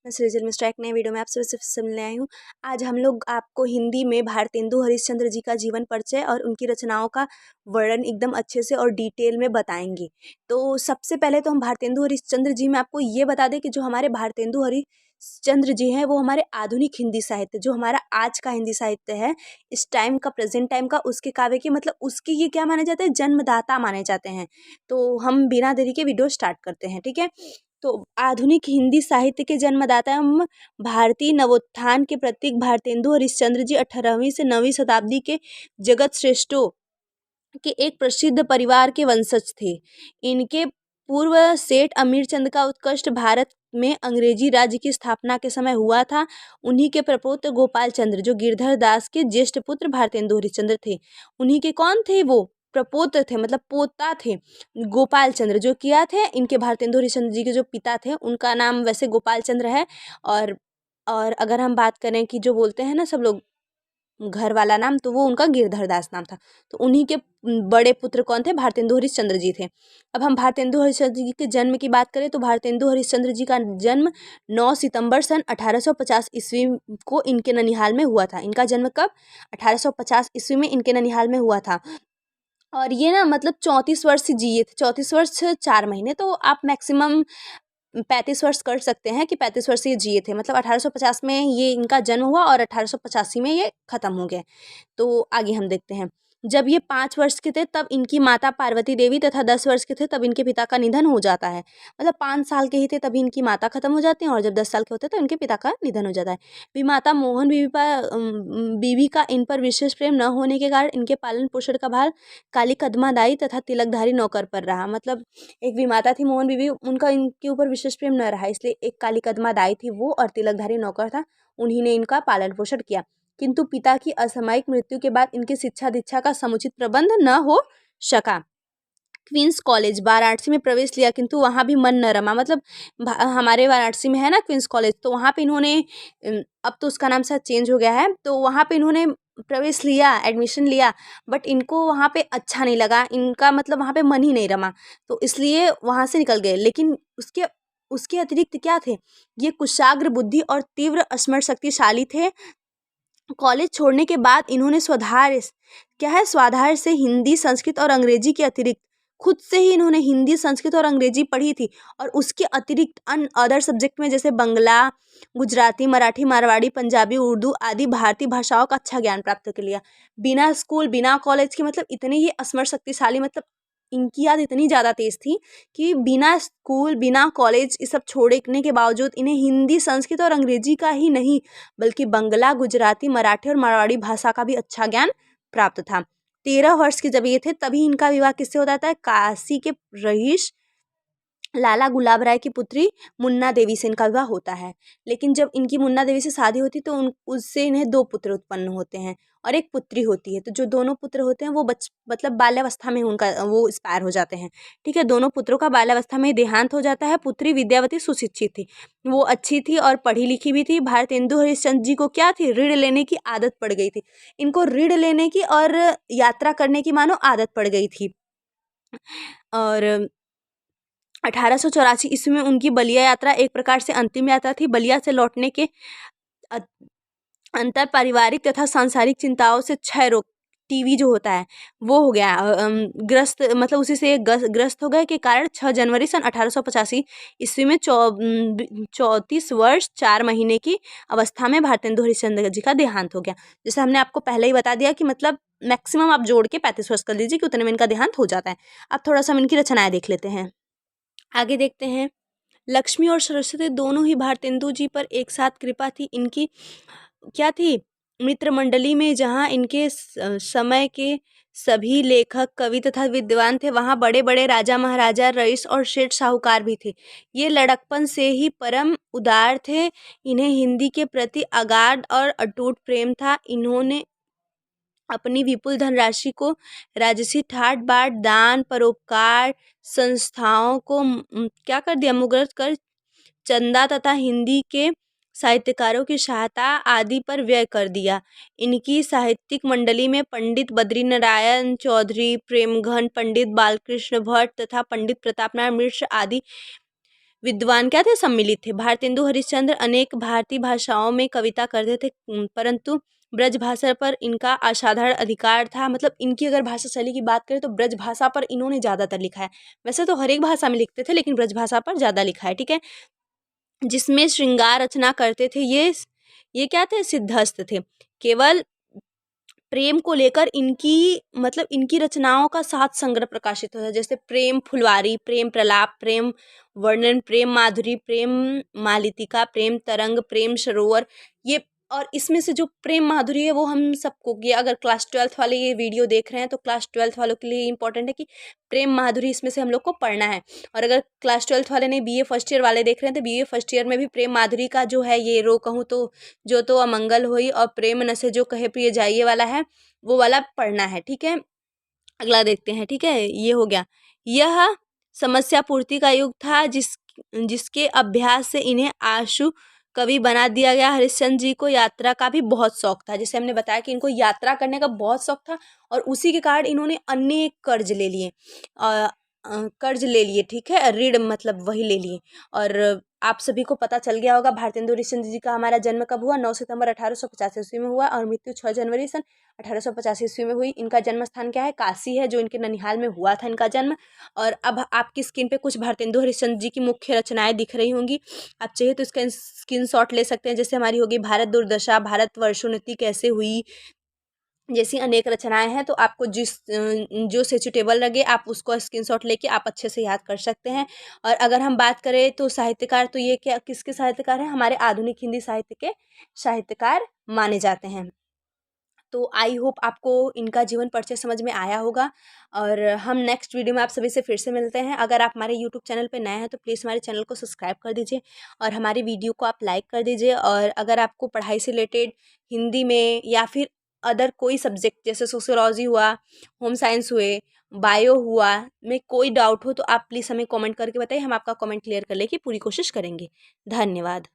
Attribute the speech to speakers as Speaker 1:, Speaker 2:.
Speaker 1: मैं सृजल मिश्रा एक नए वीडियो में आप सभी से मिलने आई हूँ। आज हम लोग आपको हिंदी में भारतेंदु हरिश्चंद्र जी का जीवन परिचय और उनकी रचनाओं का वर्णन एकदम अच्छे से और डिटेल में बताएंगे। तो सबसे पहले तो हम भारतेंदु हरिश्चंद्र जी में आपको ये बता दें कि जो हमारे भारतेंदु हरिश्चंद्र जी हैं वो हमारे आधुनिक हिंदी साहित्य, जो हमारा आज का हिंदी साहित्य है, इस टाइम का, प्रेजेंट टाइम का, उसके काव्य के मतलब उसके ये क्या माने जाते हैं, जन्मदाता माने जाते हैं। तो हम बिना देरी के वीडियो स्टार्ट करते हैं, ठीक है। तो आधुनिक हिंदी साहित्य के जन्मदाता एवं भारतीय नवोत्थान के प्रतीक भारतेंदु हरिश्चंद्र जी 18वीं से 9वीं शताब्दी के जगत श्रेष्ठों के एक प्रसिद्ध परिवार के वंशज थे। इनके पूर्व सेठ अमीरचंद का उत्कर्ष भारत में अंग्रेजी राज्य की स्थापना के समय हुआ था। उन्हीं के प्रपौत्र गोपाल चंद्र, जो गिरधर दास के ज्येष्ठ पुत्र भारतेंदु हरिश्चंद्र थे, उन्हीं के कौन थे, वो प्रपौत्र थे, मतलब पोता थे। गोपाल चंद्र जो किया थे, इनके भारतेंदु हरिश्चंद्र जी के जो पिता थे उनका नाम वैसे गोपाल चंद्र है। और और अगर हम बात करें कि जो बोलते हैं ना सब लोग घर वाला नाम, तो वो उनका गिरधर दास नाम था। तो उन्हीं के बड़े पुत्र कौन थे, भारतेंदु हरिश्चंद्र जी थे। अब हम भारतेंदु हरिश्चंद्र जी के जन्म की बात करें तो भारतेंदु हरिश्चंद्र जी का जन्म 9 सितंबर सन 1850 ईस्वी को इनके ननिहाल में हुआ था। इनका जन्म कब, 1850 ईस्वी में इनके ननिहाल में हुआ था। और ये ना मतलब 34 वर्ष जिए थे, 34 वर्ष 4 महीने। तो आप मैक्सिमम 35 वर्ष कर सकते हैं कि 35 वर्ष ये जिए थे। मतलब 1850 में ये इनका जन्म हुआ और 1885 में ये खत्म हो गए। तो आगे हम देखते हैं। जब ये 5 वर्ष के थे तब इनकी माता पार्वती देवी तथा 10 वर्ष के थे तब इनके पिता का निधन हो जाता है। मतलब 5 साल के ही थे तभी इनकी माता खत्म हो जाती हैं और जब 10 साल के होते हैं तो इनके पिता का निधन हो जाता है। विमाता मोहन बीवी का इन पर विशेष प्रेम न होने के कारण इनके पालन पोषण का भार काली कदमादाई तथा तिलकधारी नौकर पर रहा। मतलब एक विमाता थी मोहन बीवी, उनका इनके ऊपर विशेष प्रेम न रहा, इसलिए एक काली कदमा दाई थी वो और तिलकधारी नौकर था, उन्हीं ने इनका पालन पोषण किया। किंतु पिता की असामयिक मृत्यु के बाद इनकी शिक्षा दीक्षा का समुचित प्रबंध न हो सका। क्वींस कॉलेज वाराणसी में प्रवेश लिया किंतु वहाँ भी मन न रमा। मतलब हमारे वाराणसी में है ना क्वींस कॉलेज, तो वहाँ पे इन्होंने अब तो उसका नाम शायद चेंज हो गया है, तो वहाँ पे इन्होंने प्रवेश लिया, एडमिशन लिया, बट इनको वहाँ पे अच्छा नहीं लगा, इनका मतलब वहाँ पे मन ही नहीं रमा, तो इसलिए वहाँ से निकल गए। लेकिन उसके उसके अतिरिक्त क्या थे, ये कुशाग्र बुद्धि और तीव्र स्मरण शक्तिशाली थे। कॉलेज छोड़ने के बाद इन्होंने स्वाधार से हिंदी, संस्कृत और अंग्रेजी के अतिरिक्त खुद से ही इन्होंने हिंदी, संस्कृत और अंग्रेजी पढ़ी थी। और उसके अतिरिक्त अदर सब्जेक्ट में जैसे बंगला, गुजराती, मराठी, मारवाड़ी, पंजाबी, उर्दू आदि भारतीय भाषाओं का अच्छा ज्ञान प्राप्त कर लिया। बिना स्कूल, बिना कॉलेज के, मतलब इतने ही स्मरण शक्तिशाली, मतलब इनकी याद इतनी ज़्यादा तेज थी कि बिना स्कूल, बिना कॉलेज, ये सब छोड़ने के बावजूद इन्हें हिंदी, संस्कृत और अंग्रेजी का ही नहीं बल्कि बंगला, गुजराती, मराठी और मारवाड़ी भाषा का भी अच्छा ज्ञान प्राप्त था। 13 वर्ष के जब ये थे तभी इनका विवाह किससे हो जाता है, काशी के रईस लाला गुलाब राय की पुत्री मुन्ना देवी से इनका विवाह होता है। लेकिन जब इनकी मुन्ना देवी से शादी होती तो उससे इन्हें 2 पुत्र उत्पन्न होते हैं और एक पुत्री होती है। तो जो दोनों पुत्र होते हैं वो मतलब बाल्यावस्था में उनका वो एक्सपायर हो जाते हैं, ठीक है। दोनों पुत्रों का बाल्यावस्था में देहांत हो जाता है। पुत्री विद्यावती सुशिक्षित थी, वो अच्छी थी और पढ़ी लिखी भी थी। भारतेंदु हरिश्चंद्र जी को क्या थी, ऋण लेने की आदत पड़ गई थी। इनको ऋण लेने की और यात्रा करने की मानो आदत पड़ गई थी। और 1884 ईस्वी में उनकी बलिया यात्रा एक प्रकार से अंतिम यात्रा थी। बलिया से लौटने के अ- अंतर पारिवारिक तथा सांसारिक चिंताओं से क्षय रोग, टीवी जो होता है वो हो गया ग्रस्त, मतलब उसी से ग्रस्त हो गए के कारण 6 जनवरी सन 1885 ईस्वी में 34 वर्ष 4 महीने की अवस्था में भारतेंदु हरिश्चंद्र जी का देहांत हो गया। जैसे हमने आपको पहले ही बता दिया कि मतलब मैक्सिमम आप जोड़ के 35 वर्ष कर लीजिए कि उतने में इनका देहांत हो जाता है। अब थोड़ा सा हम इनकी रचनाएं देख लेते हैं, आगे देखते हैं। लक्ष्मी और सरस्वती दोनों ही भारतेंदु जी पर एक साथ कृपा थी। इनकी क्या थी, मित्र मंडली में जहाँ इनके समय के सभी लेखक, कवि तथा विद्वान थे, वहाँ बड़े बड़े राजा महाराजा, रईस और सेठ साहूकार भी थे। ये लड़कपन से ही परम उदार थे। इन्हें हिंदी के प्रति अगाध और अटूट प्रेम था। इन्होंने अपनी विपुल धनराशि को राजसी ठाट बाट, दान, परोपकार, संस्थाओं को क्या कर दिया, मुग्रत कर चंदा तथा हिंदी के साहित्यकारों की सहायता आदि पर व्यय कर दिया। इनकी साहित्यिक मंडली में पंडित बद्रीनारायण चौधरी, प्रेमघन, पंडित बालकृष्ण भट्ट तथा पंडित प्रतापनारायण मिश्र आदि विद्वान क्या थे, सम्मिलित थे। भारतेंदु हरिश्चंद्र अनेक भारतीय भाषाओं में कविता करते थे, परंतु ब्रज भाषा पर इनका असाधारण अधिकार था। मतलब इनकी अगर भाषा शैली की बात करें तो ब्रज भाषा पर इन्होंने ज़्यादातर लिखा है। वैसे तो हर एक भाषा में लिखते थे, लेकिन ब्रज भाषा पर ज़्यादा लिखा है, ठीक है। जिसमें श्रृंगार रचना करते थे। ये क्या थे, सिद्धहस्त थे। केवल प्रेम को लेकर इनकी मतलब इनकी रचनाओं का 7 संग्रह प्रकाशित होता है, जैसे प्रेम फुलवारी, प्रेम प्रलाप, प्रेम वर्णन, प्रेम माधुरी, प्रेम मालितिका, प्रेम तरंग, प्रेम सरोवर। ये और इसमें से जो प्रेम माधुरी है वो हम सबको, ये अगर क्लास 12th वाले ये वीडियो देख रहे हैं तो क्लास 12th वालों के लिए इंपॉर्टेंट है कि प्रेम माधुरी इसमें से हम लोग को पढ़ना है। और अगर क्लास 12th वाले नहीं, बीए फर्स्ट ईयर वाले देख रहे हैं तो बीए फर्स्ट ईयर में भी प्रेम माधुरी का जो है, ये रो कहूँ तो जो तो अमंगल हुई और प्रेम न से जो कहे प्रिय जाइए वाला है, वो वाला पढ़ना है, ठीक है। अगला देखते हैं, ठीक है। ये हो गया। यह समस्या पूर्ति का युग था, जिसके अभ्यास से इन्हें आशु कवि बना दिया गया। हरिश्चंद्र जी को यात्रा का भी बहुत शौक था, जैसे हमने बताया कि इनको यात्रा करने का बहुत शौक था, और उसी के कारण इन्होंने अनेक कर्ज ले लिए, कर्ज ले लिए, ठीक है, ऋण मतलब वही ले लिए। और आप सभी को पता चल गया होगा भारतेंदु हरिश्चंद्र जी का हमारा जन्म कब हुआ, 9 सितंबर 1885 ईस्वी में हुआ, और मृत्यु 6 जनवरी सन 1885 ईस्वी में हुई। इनका जन्म स्थान क्या है, काशी है, जो इनके ननिहाल में हुआ था इनका जन्म। और अब आपकी स्क्रीन पे कुछ भारतेंदु हरिश्चंद्र जी की मुख्य रचनाएं दिख रही होंगी, आप चाहिए तो इसका स्क्रीनशॉट ले सकते हैं। जैसे हमारी होगी भारत दुर्दशा, भारत वर्षोन्नति कैसे हुई, जैसी अनेक रचनाएं हैं। तो आपको जो सेचुटेबल लगे आप उसको स्क्रीनशॉट लेके आप अच्छे से याद कर सकते हैं। और अगर हम बात करें तो साहित्यकार, तो ये क्या किसके साहित्यकार हैं, हमारे आधुनिक हिंदी साहित्य के साहित्यकार माने जाते हैं। तो आई होप आपको इनका जीवन परिचय समझ में आया होगा, और हम नेक्स्ट वीडियो में आप सभी से फिर से मिलते हैं। अगर आप हमारे यूट्यूब चैनल पे नए हैं तो प्लीज़ हमारे चैनल को सब्सक्राइब कर दीजिए, और हमारी वीडियो को आप लाइक कर दीजिए। और अगर आपको पढ़ाई से रिलेटेड हिंदी में या फिर अदर कोई सब्जेक्ट जैसे सोशियोलॉजी हुआ, होम साइंस हुए, बायो हुआ, में कोई डाउट हो तो आप प्लीज़ हमें कमेंट करके बताइए, हम आपका कमेंट क्लियर करने की पूरी कोशिश करेंगे। धन्यवाद।